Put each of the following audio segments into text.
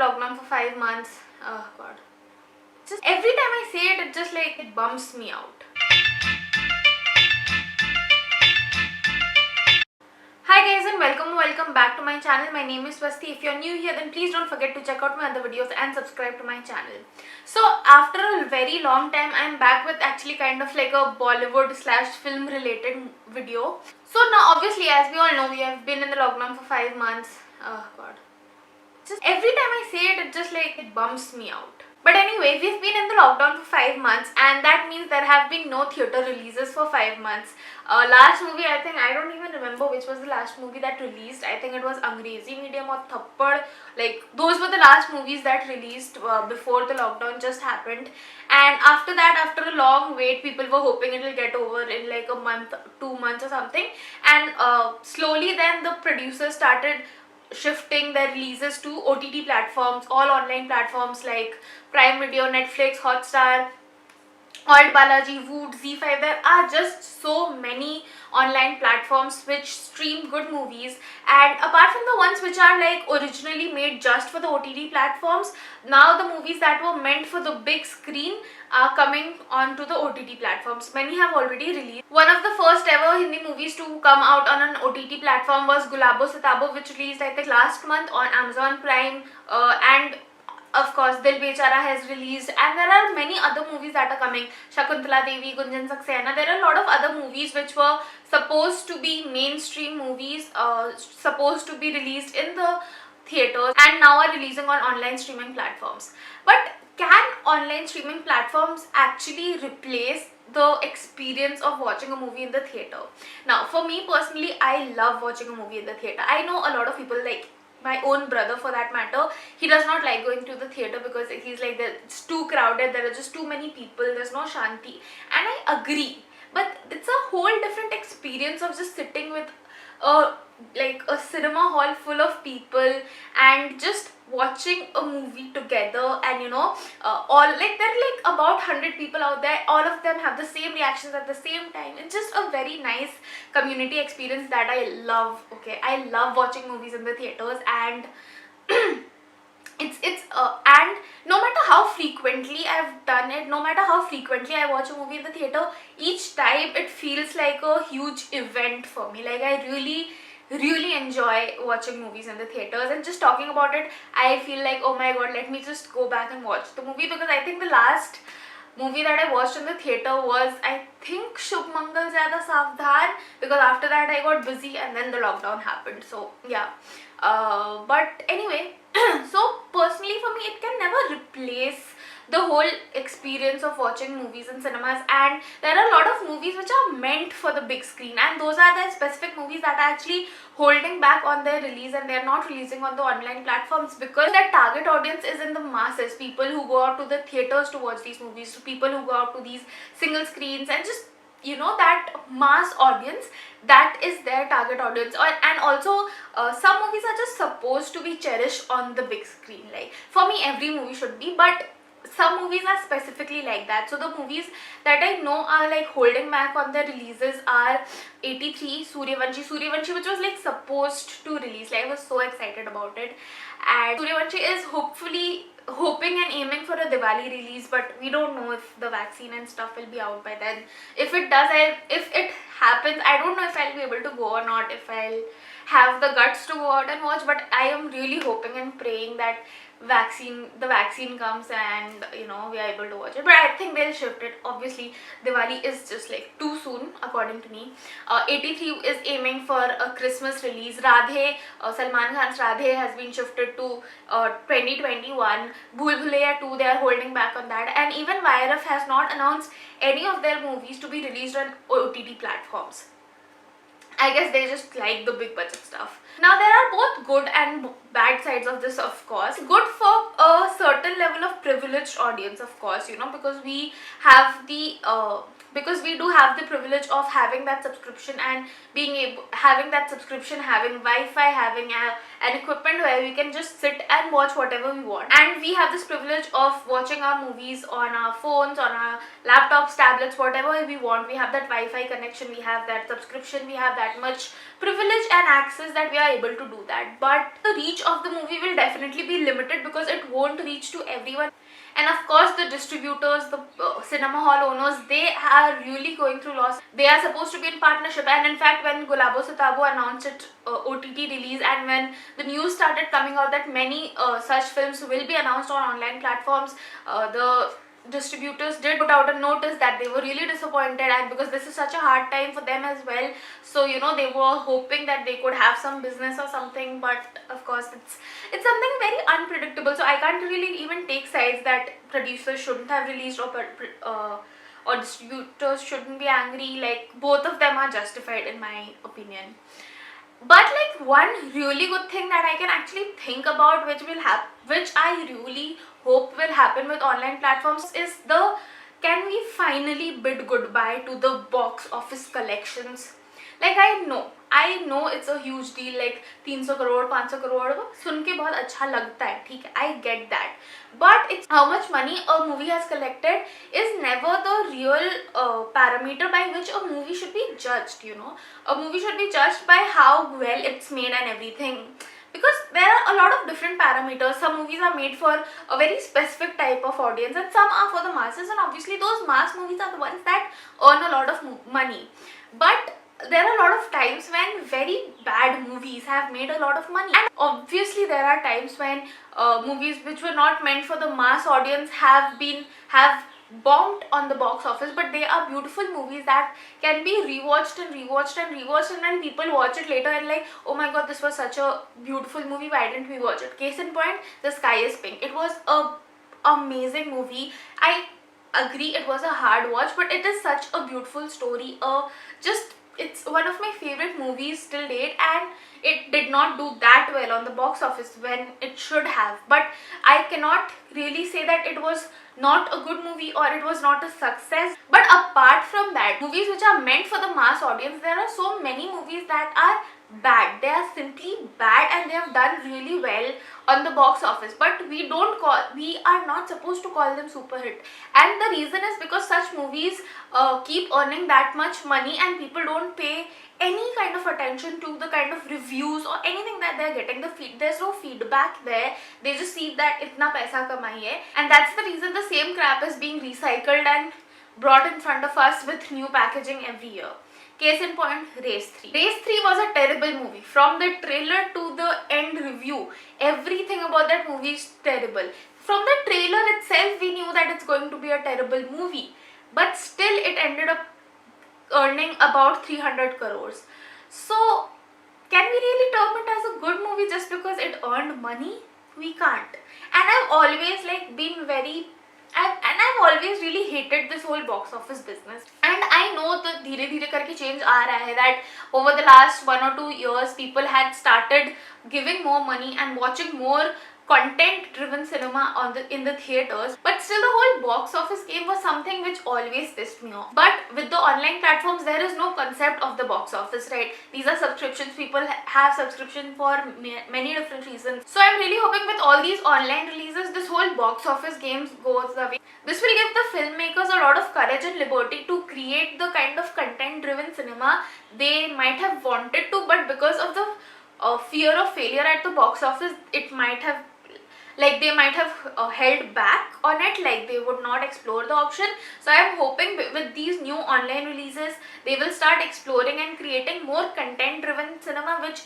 lockdown for 5 months. Oh god. Just every time I say it, it just like it bumps me out. Hi guys and welcome back to my channel. My name is Swasti. If you're new here, then please don't forget to check out my other videos and subscribe to my channel. So after a very long time, I'm back with actually kind of like a Bollywood / film related video. So now obviously, as we all know, we have been in the lockdown for 5 months. Oh god. Just every time I say it, it just like it bumps me out. But anyway, we've been in the lockdown for 5 months, and that means there have been no theatre releases for 5 months. Last movie, I think, I don't even remember which was the last movie that released. I think it was Angrezi Medium or Thappad. Like, those were the last movies that released before the lockdown just happened. And after that, after a long wait, people were hoping it will get over in like a month, 2 months or something. And slowly then the producers started shifting their releases to OTT platforms, all online platforms like Prime Video, Netflix, Hotstar, Alt Balaji, Voot, Z5. There are just so many online platforms which stream good movies, and apart from the ones which are like originally made just for the OTT platforms, now the movies that were meant for the big screen are coming onto the OTT platforms. Many have already released. One of the first ever Hindi movies to come out on an OTT platform was Gulabo Sitabo, which released I think last month on Amazon Prime, and of course Dil Bechara has released, and there are many other movies that are coming. Shakuntala Devi, Gunjan Saxena. There are a lot of other movies which were supposed to be mainstream movies, supposed to be released in the theaters, and now are releasing on online streaming platforms. But can online streaming platforms actually replace the experience of watching a movie in the theater? Now, for me personally, I love watching a movie in the theater. I know a lot of people, like my own brother for that matter, he does not like going to the theater because he's like, it's too crowded, there are just too many people, there's no shanti. And I agree, but it's a whole different experience of just sitting with a cinema hall full of people and just watching a movie together, and all like there are like about 100 people out there, all of them have the same reactions at the same time. It's just a very nice community experience that I love. Okay, I love watching movies in the theaters, and and no matter how frequently I've done it, no matter how frequently I watch a movie in the theater, each time it feels like a huge event for me. Like, I really enjoy watching movies in the theaters, and just talking about it, I feel like, oh my god, let me just go back and watch the movie, because I think the last movie that I watched in the theater was, I think, Shubh Mangal Zyada Savdhan, because after that I got busy and then the lockdown happened. So yeah, but anyway, so personally for me, it can never replace the whole experience of watching movies in cinemas. And there are a lot of movies which are meant for the big screen, and those are the specific movies that are actually holding back on their release, and they are not releasing on the online platforms because their target audience is in the masses. People who go out to the theaters to watch these movies, people who go out to these single screens, and just that mass audience, that is their target audience. And also some movies are just supposed to be cherished on the big screen. Like, for me, every movie should be, but some movies are specifically like that. So the movies that I know are like holding back on their releases are 83, Suryavanshi, which was like supposed to release. Like, I was so excited about it, and Suryavanshi is hoping and aiming for a Diwali release, but we don't know if the vaccine and stuff will be out by then. If it does, if it happens, I don't know if I'll be able to go or not, if I'll have the guts to go out and watch, but I am really hoping and praying that the vaccine comes and we are able to watch it. But I think they'll shift it. Obviously, Diwali is just like too soon according to me. 83 is aiming for a Christmas release. Radhe, Salman Khan's Radhe has been shifted to 2021. Bhool Bhulaiya 2, they are holding back on that, and even YRF has not announced any of their movies to be released on OTT platforms. I guess they just like the big budget stuff. Now, there are both good and bad sides of this, of course. Good for a certain level of privileged audience, of course, because we have the because we do have the privilege of having that subscription and having Wi-Fi, having an equipment where we can just sit and watch whatever we want. And we have this privilege of watching our movies on our phones, on our laptops, tablets, whatever we want. We have that Wi-Fi connection, we have that subscription, we have that much privilege and access that we are able to do that, but the reach of the movie will definitely be limited because it won't reach to everyone. And of course the distributors, the cinema hall owners, they are really going through loss. They are supposed to be in partnership, and in fact when Gulabo Sitabo announced it OTT release, and when the news started coming out that many such films will be announced on online platforms, the distributors did put out a notice that they were really disappointed, and because this is such a hard time for them as well, so they were hoping that they could have some business or something. But of course it's something very unpredictable, so I can't really even take sides that producers shouldn't have released, or distributors shouldn't be angry. Like, both of them are justified in my opinion. But like, one really good thing that I can actually think about, which I really hope will happen with online platforms, is can we finally bid goodbye to the box office collections? Like, I know it's a huge deal, like 300 crore 500 crore, वो सुन के बहुत अच्छा लगता है, ठीक है, I get that, but it's how much money a movie has collected is never the real parameter by which a movie should be judged. A movie should be judged by how well it's made and everything, because there are a lot of different parameters. Some movies are made for a very specific type of audience, and some are for the masses, and obviously those mass movies are the ones that earn a lot of money. But there are a lot of times when very bad movies have made a lot of money, and obviously there are times when movies which were not meant for the mass audience have bombed on the box office, but they are beautiful movies that can be rewatched and rewatched and rewatched, and when people watch it later and like, oh my god, this was such a beautiful movie, why didn't we watch it? Case in point, The Sky is Pink. It was a amazing movie. I agree it was a hard watch, but it is such a beautiful story. It's one of my favorite movies till date, and it did not do that well on the box office when it should have. But I cannot really say that it was not a good movie or it was not a success. But apart from that, movies which are meant for the mass audience, there are so many movies that are bad. They are simply bad, and they have done really well on the box office, but we are not supposed to call them super hit. And the reason is because such movies keep earning that much money, and people don't pay any kind of attention to the kind of reviews or anything that they're getting. There's no feedback there. They just see that itna paisa kamai hai, and that's the reason the same crap is being recycled and brought in front of us with new packaging every year. Case in point, Race 3. Race 3 was a terrible movie. From the trailer to the end review, everything about that movie is terrible. From the trailer itself, we knew that it's going to be a terrible movie. But still, it ended up earning about 300 crores. So, can we really term it as a good movie just because it earned money? We can't. And I've always I've always really hated this whole box office business. And I know that धीरे धीरे करके change आ रहा है, that over the last 1 or 2 years people had started giving more money and watching more content driven cinema in the theaters, but still the whole box office game was something which always pissed me off. But with the online platforms, there is no concept of the box office, right? These are subscriptions. People have subscription for many different reasons. So I'm really hoping with all these online releases, this whole box office game goes away. This will give the filmmakers a lot of courage and liberty to create the kind of content driven cinema they might have wanted to, but because of the fear of failure at the box office, they might have held back on it, like they would not explore the option. So I am hoping with these new online releases, they will start exploring and creating more content driven cinema, which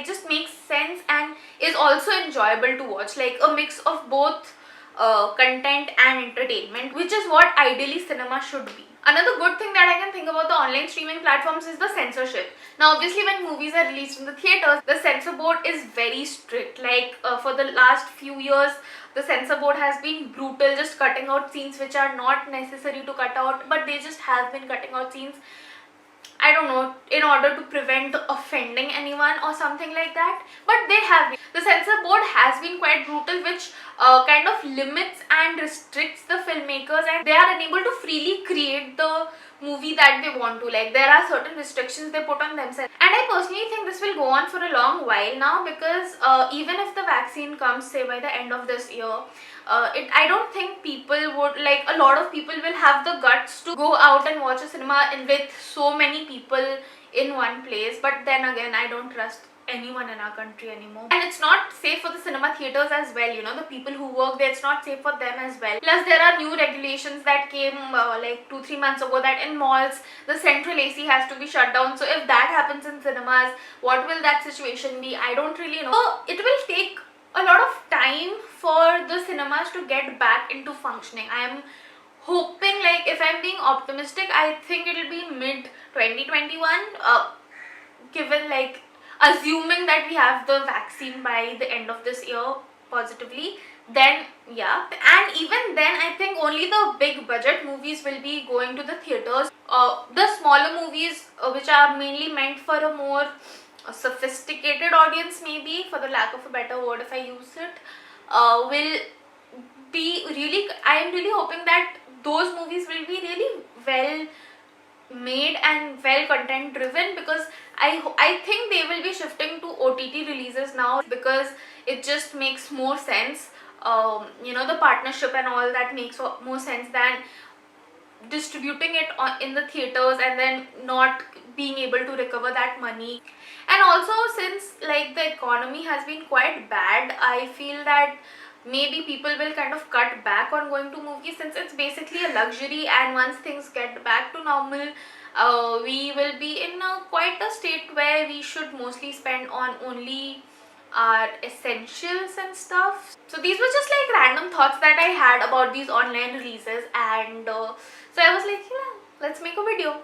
just makes sense and is also enjoyable to watch, like a mix of both content and entertainment, which is what ideally cinema should be. Another good thing that I can think about the online streaming platforms is the censorship. Now obviously when movies are released in the theaters, the censor board is very strict. For the last few years, the censor board has been brutal, just cutting out scenes which are not necessary to cut out, but they just have been cutting out scenes, I don't know, in order to prevent offending anyone or something like that. But they have been. The censor board has been quite brutal, which kind of limits and restricts the filmmakers, and they are unable to freely create the movie that they want to. Like, there are certain restrictions they put on themselves, and I personally think this will go on for a long while now, because even if the vaccine comes, say, by the end of this year, I don't think people would, like, a lot of people will have the guts to go out and watch a cinema with so many people in one place. But then again, I don't trust anyone in our country anymore, and it's not safe for the cinema theaters as well. You know, the people who work there, it's not safe for them as well. Plus, there are new regulations that came like 2-3 months ago, that in malls the central AC has to be shut down. So if that happens in cinemas, what will that situation be? I don't really know. So it will take a lot of time for the cinemas to get back into functioning. I am hoping, like, if I'm being optimistic, I think it'll be mid 2021, given, like, assuming that we have the vaccine by the end of this year positively, then yeah. And even then, I think only the big budget movies will be going to the theaters. The smaller movies, which are mainly meant for a more sophisticated audience, maybe, for the lack of a better word if I use it, will be really, I am really hoping that those movies will be really well made and well content driven, because I think they will be shifting to OTT releases now, because it just makes more sense. You know, the partnership and all that makes more sense than distributing it in the theaters and then not being able to recover that money. And also, since, like, the economy has been quite bad, I feel that maybe people will kind of cut back on going to movies, since it's basically a luxury, and once things get back to normal, we will be in quite a state where we should mostly spend on only our essentials and stuff. So these were just like random thoughts that I had about these online releases, and so I was like, yeah, let's make a video.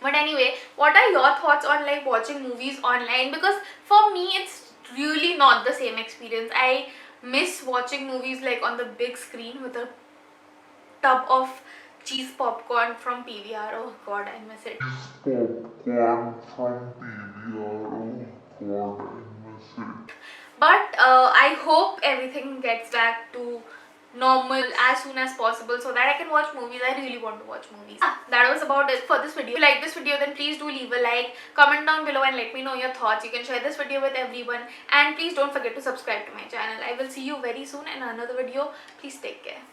But anyway, what are your thoughts on, like, watching movies online? Because for me, it's really not the same experience. I miss watching movies, like, on the big screen with a tub of cheese popcorn from PVR. Oh god, I miss it. Popcorn from PVR. Oh god, I miss it. But I hope everything gets back to normal as soon as possible, so that I can watch movies. I really want to watch movies. That was about it for this video. If you like this video, then please do leave a like, comment down below and let me know your thoughts. You can share this video with everyone, and please don't forget to subscribe to my channel. I will see you very soon in another video. Please take care.